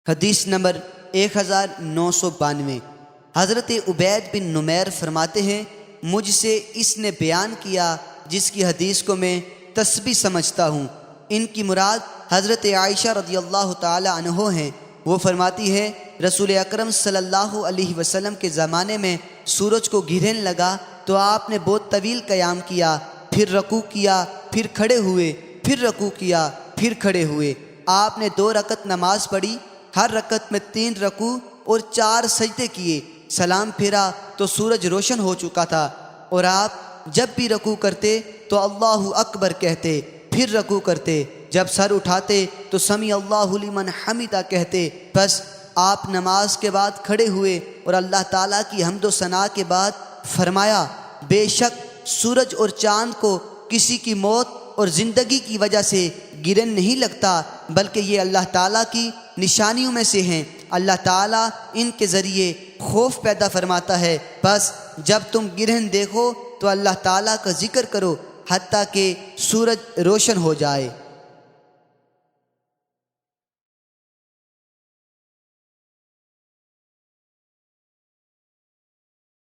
حدیث نمبر 1992۔ حضرت عبید بن نمیر فرماتے ہیں، مجھ سے اس نے بیان کیا جس کی حدیث کو میں تسبیح سمجھتا ہوں۔ ان کی مراد حضرت عائشہ رضی اللہ تعالی عنہ ہیں۔ وہ فرماتی ہے، رسول اکرم صلی اللہ علیہ وسلم کے زمانے میں سورج کو گرہن لگا تو آپ نے بہت طویل قیام کیا، پھر رکوع کیا، پھر کھڑے ہوئے، پھر رکوع کیا، پھر کھڑے ہوئے۔ آپ نے 2 رکعت نماز پڑھی، ہر رکعت میں 3 رکوع اور 4 سجدے کیے۔ سلام پھیرا تو سورج روشن ہو چکا تھا، اور آپ جب بھی رکوع کرتے تو اللہ اکبر کہتے، پھر رکوع کرتے، جب سر اٹھاتے تو سمیع اللہ لمن حمدہ کہتے۔ بس آپ نماز کے بعد کھڑے ہوئے اور اللہ تعالیٰ کی حمد و ثنا کے بعد فرمایا، بے شک سورج اور چاند کو کسی کی موت اور زندگی کی وجہ سے گرہن نہیں لگتا، بلکہ یہ اللہ تعالیٰ کی نشانیوں میں سے ہیں۔ اللہ تعالیٰ ان کے ذریعے خوف پیدا فرماتا ہے، بس جب تم گرہن دیکھو تو اللہ تعالیٰ کا ذکر کرو حتیٰ کہ سورج روشن ہو جائے۔